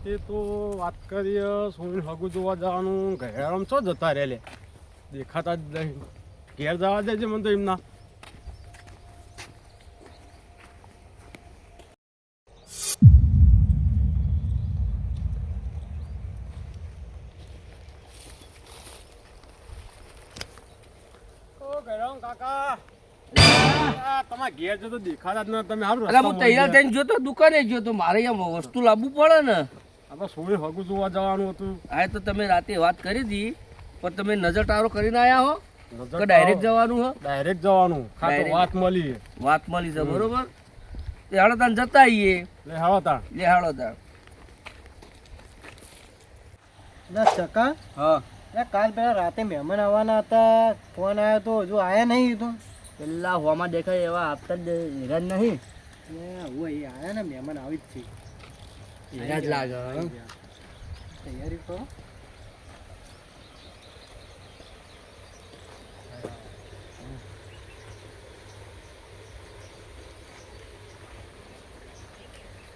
રાતે તો વાત કરીએ સોની હગું જોવા જવાનું ઘેરામ છો જતા રે લે દેખાતા જ નહીં ઘેર જવા દેજે મને તો એમના કાકા તમારા ઘેર જો તો દેખાતા જ ન તમે હારું અલા હું તૈયાર થઈને જોતો દુકાને ગયો તો મારે અહીંયા વસ્તુ લાવવું પડે ને. આપણે સોની હગું જોવા જવાનું હતું. હા તો તમે રાતે વાત કરી હતી પણ તમે નજર ટારો કરીને આવ્યા હો કે ડાયરેક્ટ જવાનું હો? ડાયરેક્ટ જવાનું વાત મળી છે બરોબર. તે હાડો તાન જતા આવીએ. લે હાડો તાણ. ચકા હા કાલ પેલા રાતે મહેમાન આવવાના હતા, ફોન આવ્યો તો હજુ આયા નહીં તો પેલા હોમાં દેખાય એવા આપતા જ હેરાન નહીં. આયા ને મહેમાન આવી જ છે. હેરાન જ લાગે. તૈયારી કરો.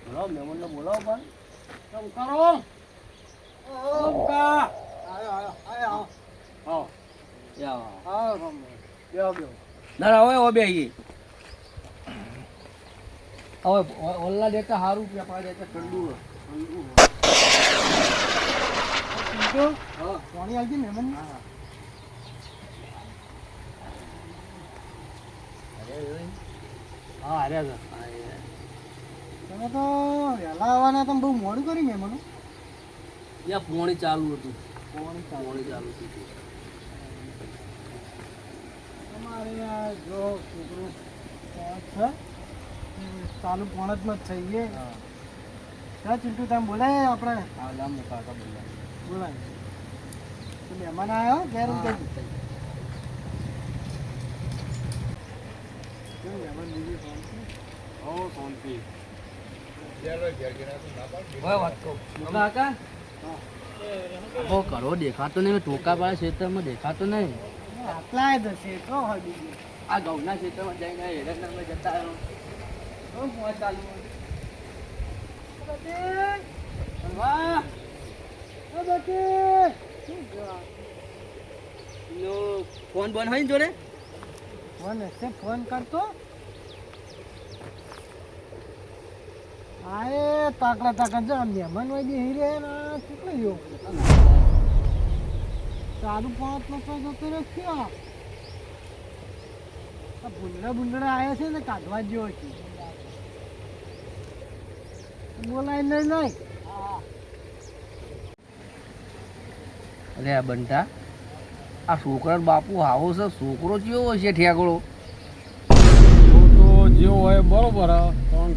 બોલાવો મહેમાનને બોલાવો પણ. કેમ કરો? કાકા ના ના હવે બે આવીએ. હવે ઓલા દેતા સારું કે આપણે દેતા ઠંડુ પાણી આવજે મહેમાન. હા અરે તમે તો વહેલા આવવાના તમે બહુ મોડું કરી મહેમાનો. ત્યાં પોણી ચાલુ હતું. પોણી ચાલુ હતું. અમારે આ જો છોકરું છે ચાલુ પોણતમાં જ થઈએ. હા ચિંટુ તમે બોલાય આપણે. હા લાંબુ કાકા બોલાય તો મહેમાન આવ્યો ઘેર મહેમાન બીજી શાંતિ. બહુ કરો દેખાતો નહીં. ટોકા વાળા ક્ષેત્રમાં દેખાતો નહીં. આટલા જ હશે તો હોય બીજું. આ ઘઉંના ક્ષેત્રમાં જઈને હેરકનગરમાં જતા રહ્યો. ફોન બંધ હોય ને જોડે ફોન હશે ફોન કરતો. હા એ તાકડા જો મહેમાન હોય બી હીરે ના કેટલું યોગ સારું પાંચ લોકો જતો રહ્યો ક્યાં ભૂંડડા આવ્યા છે ને કાઢવા જેવો છે. બોલાય નહીં અરે આ બંટા આ છોકરા બાપુ આવો છે. છોકરો કેવો છે ઠેકડો? તો જેવો હોય બરોબર પણ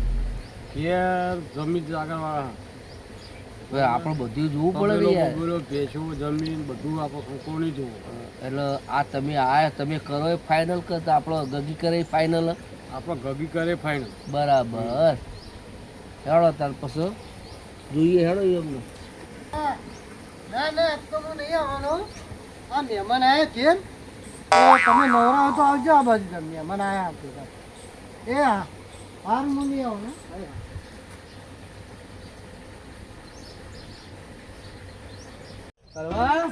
ઘેર જમીન આગળ વાળા આપણે બધું જોવું પડે યાર. ભેંસો જમીન બધું આપણે ખોખો નહીં જોવું. એટલે આ તમે આયા તમે કરો એ ફાઇનલ કરતા આપણો ગગી કરે ફાઇનલ. આપણે ગગી કરે ફાઇનલ. બરાબર હેડો તાર પછી જોઈએ. હેડો એમને ના તો હું નહીં આવવાનો. આ મહેમાન આવ્યા કેમ તમે નવરા હોય તો આવજો આ બાજુ. તમે મહેમાન આવ્યા આપે એ હા હારું હું નહીં આવું ને. કરવા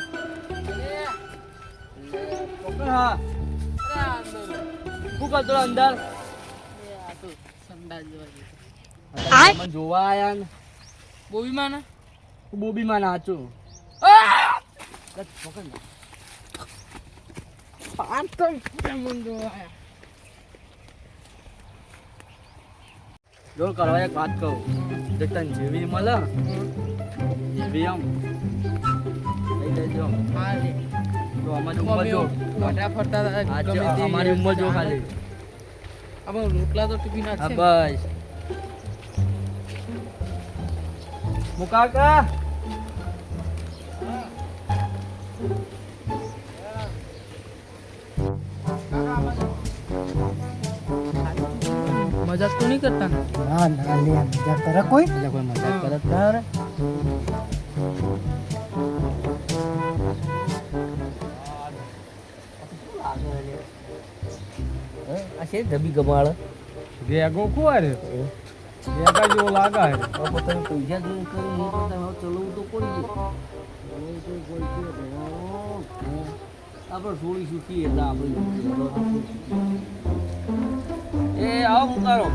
શું કરતો અંદર જોવા આયા ને બોબીમાં નાચું. જો કરવા એક વાત કહું. તને જેવી મળે એવી આમ લઈ લેજો. તો અમારી ઉંમર જો અમારી ઉંમર જો ખાલી. રોટલા તો ટીપી હા બસ મુકાકા મજાક તો નહીં કરતા ને? ના ના લે મજાક કરે કોઈ? એટલે કોઈ મજાક કરે તારે? આ છે ધબી ગમાળ ભેગો કોણ બેટા જેવો લાગે છે. હવે તમે પૈસા જોઈને કરી એ કરતા હવે ચલાવવું તો પડી આપણે થોડી સુખી હતા આપણે એ આવો મુકારો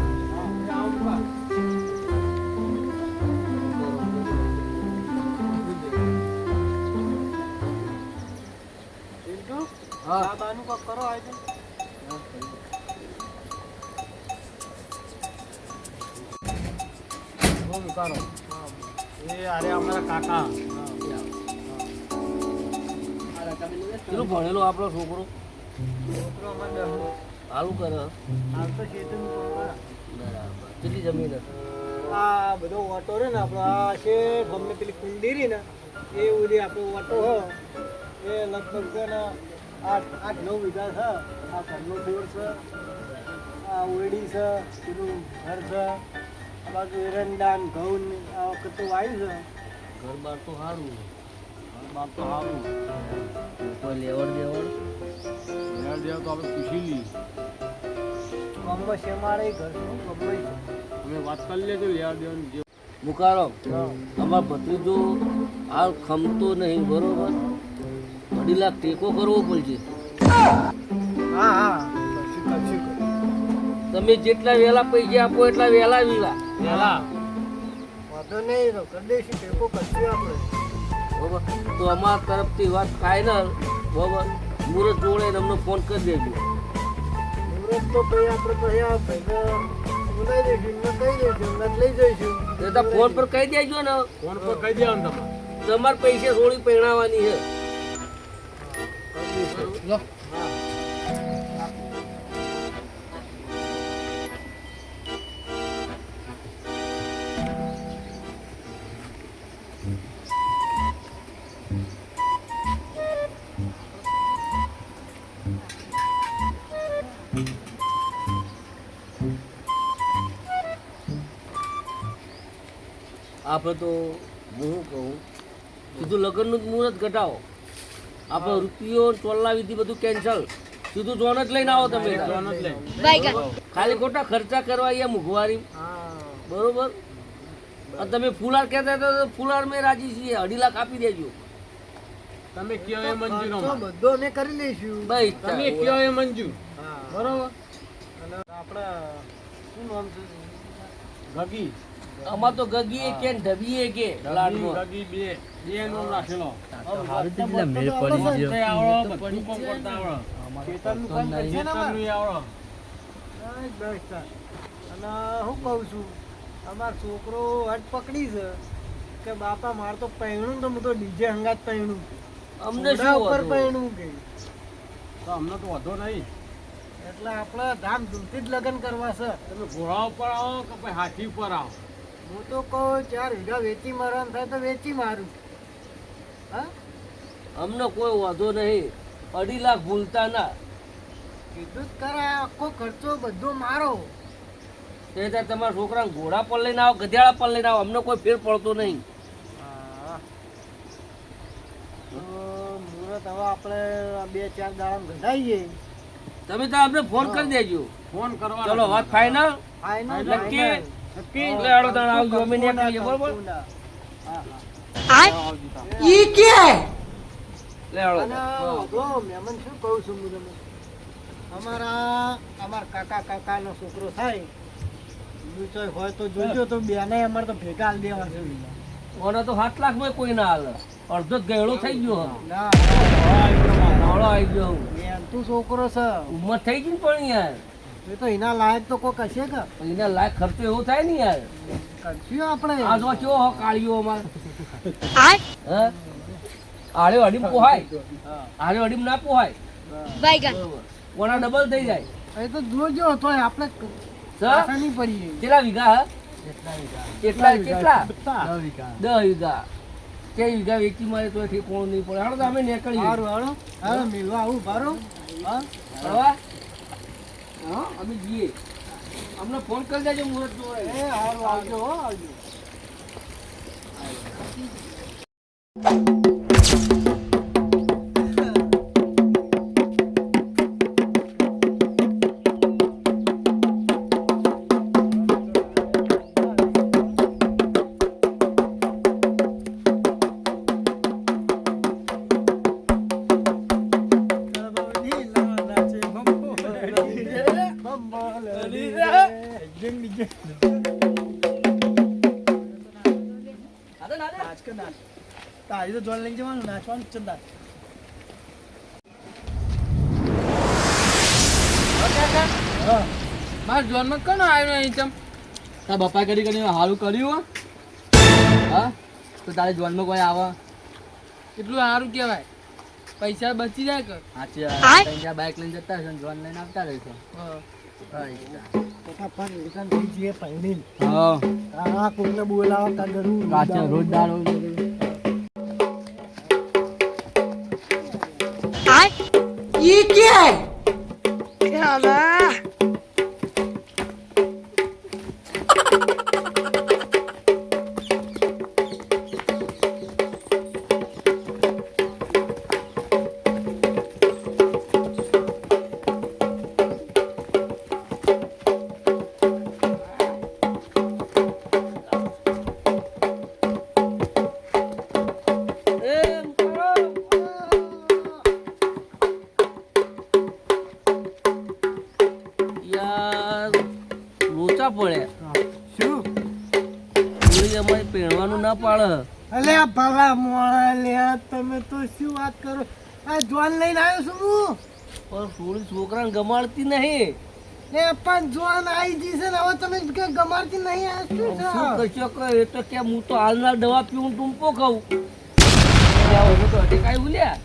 હા બાનું કોક કરો આજે કરો એ અરે અમારા કાકા કેટલું ભણેલો આપણો છોકરો છોકરો અમારે હાલું કરે હાલ તો ખેતરનું કામ કરે. બરાબર કેટલી જમીન હશે આ બધો ઓટો રે ને આપણો આ શેઠ અમને પેલી કુંડી રહી ને એ ઓલી આપણો ઓટો હો એ લગભગ છે ને 8-9 વીઘા છે. આ ઘરનો બોર છે, આ ઓયડી છે, પેલું ઘર છે, આ બાજુ એરંડા ને ઘઉં ને આ વખત તો વાયુ છે. ઘર બાર તો સારું બાપ તો સારું કોઈ લેવડ દેવડ ઘર જેવું તો આપણે પૂછી લઈએ. ગામમાં છે મારે ઘર છે ગામમાં છે. અમે વાત કરી લેજો લેવા દેવાનું જે મુકારો અમાર ભત્રીજો હાલ ખમતો નહીં બરોબર 2.5 લાખ ટેકો કરવો પડશે હા હા કશું તમે જેટલા વહેલા પૈસા આપો એટલા વહેલા વિલા પેલા વાંધો નહીં તો કરી દઈશું ટેકો કરશું આપણે. બરોબર તો અમારા તરફથી વાત ફાઇનલ બરોબર મુહૂર્ત જોડે ને અમને ફોન કરી દેજો મુહૂર્ત તો ભાઈ આપણે પછી આ ભાઈને બોલાવી દઈશું એમને કહી દઈશું એમને લઈ જઈશું. એ તો ફોન પર કહી દેજો ને ફોન પર કહી દેવાનું તમારે. તમારે પૈસે થોડી પહેણાવાની છે લો આપણે તો હું કહું સીધું લગ્નનું જ મુહૂર્ત ઘટાવો આપણે રૂપિયો ચોલ્લા વિધિ બધું કેન્સલ સીધું જોન જ લઈને આવો તમે ફોન જ લઈ ખાલી ખોટા ખર્ચા કરવા અહીંયા મોંઘવારી હા બરોબર અને તમે ફુલાર કહેતા હતા તો ફુલાર મેં રાજી છીએ 2.5 લાખ આપી દેજો તમે કયો એ મંજૂર તો અમારે. બધો અમે કરી લઈશું. ભાઈ તમે કયો એ મંજૂર હા બરોબર અને આપણે શું નામ છે ગગી અમાર તો ગગીએ કે ને ઢબીએ કે લાડમાં ગગી બે નો રાખેલો મેળ પડી તે આવડો બધું કોમ કરતા આવડો ખેતરનું કામ કરશે ને અમારે? ખેતરનું આવડો હા, બસ તાર. અને હું કહું છું અમારો છોકરો હટ પકડી છે કે બાપા માર તો પૈણું તો હું તો ડીજે હંગાત પૈણું અમને ઘોડા શું ઉપર વાંધો? પૈણું કે તો અમને તો વધો નહીં. એટલે આપણે ધામધૂમથી જ લગ્ન કરવા છે. તમે ઘોડા ઉપર આવો કે પછી હાથી ઉપર આવો. હું તો કહું 4 વીઘા વેચી મારવાનું થાય તો વેચી મારું. હા અમને કોઈ વાંધો નહીં 2.5 લાખ ભૂલતા ના કીધું જ કરાય આખો ખર્ચો બધો મારો. તે ત્યાં તમારા છોકરાને ઘોડા પર લઈને આવો ગધેડા પર લઈને આવો અમને કોઈ ફેર પડતો નહીં હા. તો મુહૂર્ત હવે આપણે 2-4 દાડા ઘટાડીએ. તમે તો અમને ફોન કરી દેજો ફોન કરવા ચલો વાત ફાઇનલ ફાઇનલ નક્કી નક્કી એટલે હેડો તાણ આવજો અમે નીકળીએ બરોબર હા આવજો તાર. લે હેડો અને જો મહેમાન શું કહું છું હું તમને અમારા કાકાનો છોકરો થાય બીજો હોય તો જોજો તો બેને અમારે તો ભેગા હાલ દેવા છે. ઓને તો 7 લાખ માં કોઈ ના હાલે અડધો જ ગયડો થઈ ગયો ના મોડો આવી ગયો બેન તું છોકરો છે ઉંમર થઈ ગઈ ને પણ યાર એ તો એના લાયક તો કોક હશે કે એના લાયક ખર્ચો એવો થાય ને યાર કરશું આપણે. આ જો કેવો હો કાળિયો અમાર હા આડે અડીમ પોહાય આડે અડીમ ના પોહાય બરોબર ઓના ડબલ થઈ જાય એ તો જોજો તો આપણે સર આસાની પડીએ. કેટલા વીઘા હે કેટલા કેટલા 10 વીઘા. 10 વીઘા કે વીઘા વેચી મારે તો ઠેકોણ નહીં પડે હાલો તો અમે નીકળીએ હારું હાલો હાલો મિલવા આવું બારો. હા બરાબર હા અમે જઈએ અમને ફોન કરી દેજો મુહૂર્ત જોડે એ હારું આવજો હો આવજો. ડીજે નાચ કે નાચ તારી તો જોન લઈને જવાનું નાચવાનું જ ચંદા હા મારા જોનમાં કોણ આવ્યો નહીં ચમ તાર બપા કરી સારું કર્યું હો? હા તો તારે જોનમાં કોઈ આવે એટલું સારું કહેવાય પૈસા બચી જાય કે સાચી બાઇક લઈને જતા હશે જોન લઈને આવતા રહેશે ફટાફટ રિટર્ન થઈ જઈએ પહેલી હા આ કોઈને બોલાવો તા જરૂર સાચે રોજદાર ये क्या है क्या बा લોચા પડે શું થોડી અમારે પહેરવાનું ના પાડે અલે ભલા મોણા લે તમે તો શું વાત કરો આ જોન લઈને આવ્યો છું હું પણ થોડી છોકરાને ગમાડતી નહીં લે પણ જોન આવી જશે ને હવે તમે કે ગમાડતી નહીં આ શું છે શું કરશો કે એ તો કે હું તો હાલના દવા પીવું ટૂંપો ખાઉં તો કાંઈ ભૂલ્યા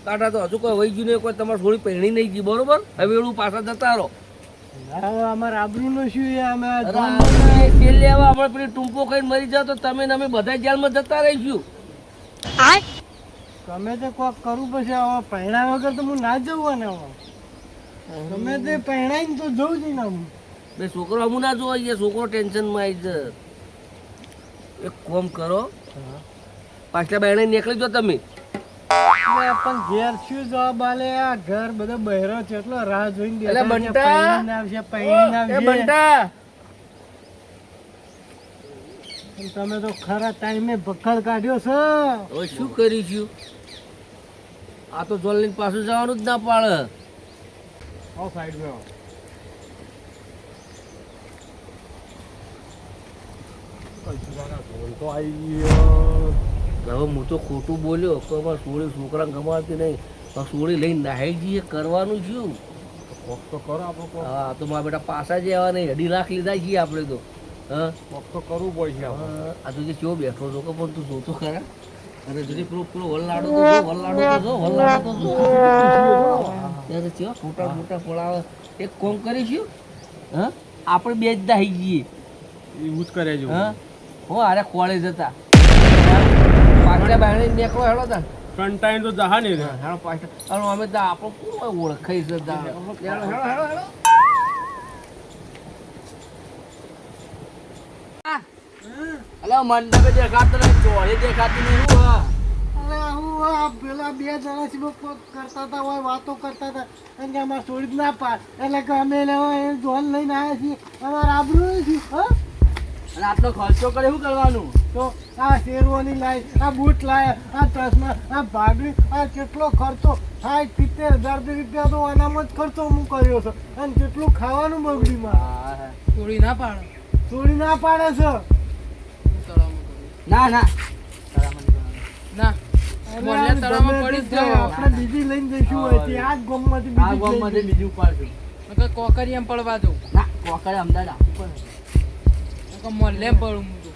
કાઢા તો હજુ કોઈ વહી ગયું નહીં કોઈ તમારે થોડી પહેણી નહીં ગઈ બરોબર હવે એનું પાછા જતા રહો અમારા આબરૂનું શું છે અમે તેલ લેવા આપણે પેલી ટૂંપો ખાઈને મરી જાવ તો તમે ને અમે બધા જેલમાં જતા રહીશું તમે તે કોક કરવું પછી હવે પહેણા વગર તો હું ના જવું ને હવે તમે તે પહેણાઈને તો જવું જ ને હું બે છોકરો અમું ના જોવા જઈએ છોકરો ટેન્શનમાં આવી જાય એક કોમ કરો પાછલા બહેણે નીકળી જો તમે પણ ઘેર શું જવાબ આલે આ ઘર બધો બહેરો છે એટલો રાહ જોઈને એટલે પૈણીને આવશે બંટા તમે તો ખરા ટાઈમે ભખડ કાઢ્યો છે હવે શું કરીશું આ તો જોલ લઈને પાછું જવાનું જ ના પાડે આવો સાઈડમાં આવો. તો આવી ગયો. હવે હું તો ખોટું બોલ્યો કે અમારે સોળી છોકરાને ગમાડતી નહીં પણ સોળી લઈને નાહી જઈએ કરવાનું શું કોક તો કરો આપણે કોક. હા તો મારા બેટા પાછા જ આવવા નહીં 2.5 લાખ લીધા છીએ આપણે તો હા કોક તો કરવું પડશે આપણે. આ તું જે કેવો બેઠો છો કે પણ તું જોતો ખરા અને જુદી પેલો વલ્લાડો તો જો વલ્લાડો તો જો ત્યારે ચેવા મોટા મોટા પડાવે એક કોમ કરીશું હા આપણે બે જ દાહી જઈએ એવું જ કરે છે. હા હો અરે કોળે જતા પાછલા બહાર નીકળો હેડો તા કંટાઈને તો જહા નહીં રે. હેડો પાછળ અને અમે તો આપણો કોઈ ઓળખાઈ જતા હેડો હેડો હેડો અલા મંડપે દેખાતું નહીં ચોળે દેખાતું નહીં હું હા અરે હું આ પેલા બે જણા છે કોક કરતા હતા હોય વાતો કરતા હતા અને કે અમારે છોડી જ ના પાડ એટલે કે અમે લેવા એ જોન લઈને આવ્યા છીએ અમારે આબરૂ છે હા અને આટલો ખર્ચો કરે શું કરવાનું તો આ શેરવાની લાઈ આ બૂટ લાયા આ ચશ્મા આ ભાગડી આ કેટલો ખર્ચો 60-70,000 રૂપિયા તો આનામાં જ ખર્ચો હું કર્યો છે અને કેટલું ખાવાનું બગડીમાં ચોરી ના પાડો ચોરી ના પાડે છે ના ના ના અરે ગમે તે થાય, આપણે બીજી લઈને જઈશું અહીંથી. આ જ ગામમાંથી આ બીજી ગામમાં લઈને બીજું પાડશું કોકરી એમ પડવા દઉં ના કોકરે અમદાવાદ આપવું પડે મોલ્લે પડું હું તો.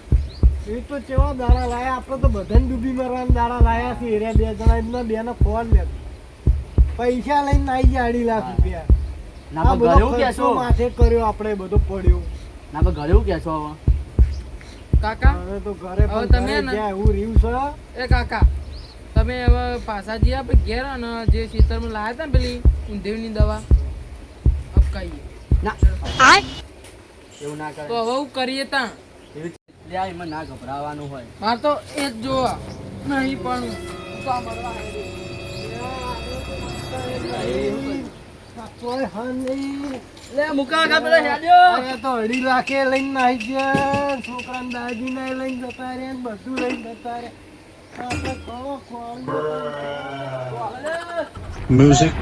જઈશું. એ તો કેવા દાડા લાયા આપણે તો બધાને ડૂબી મારવાના દાડા લાયા છે એરિયા બે જણા એમના બેનો ફોન લે પૈસા લઈને આવી ગયા 2.5 લાખ રૂપિયા ના આ પણ બધો ઘરે ખર્ચો કેશો માથે કર્યો આપણે બધો પડ્યો ના પણ ઘરે કેશો હવે કાકા હવે તો ઘરે હવે પણ તમે ઘરે ને- ગયા એવું રહ્યું છે એ કાકા તમે હવે પાછા જઈએ આપણે ઘેર અને જે ખેતરમાં લાયા હતા ને પેલી ઊંધેવની દવા અપકાઈએ ના એવું ના કરે તો હવે હું કરીએ ત્યાં એવી લે એમાં ના ગભરાવાનું હોય મારે તો એ જ જોવા નહીં પણ તો આ મરવા કોઈ હા નહીં. લે મુકા કા પેલા હેડ્યો અરે તો 2.5 લાખે લઈને આવી ગયા છોકરાને દાદીને લઈને જતા રહ્યા ને બધું લઈને જતા રહ્યા આપણે કહો કોણ Music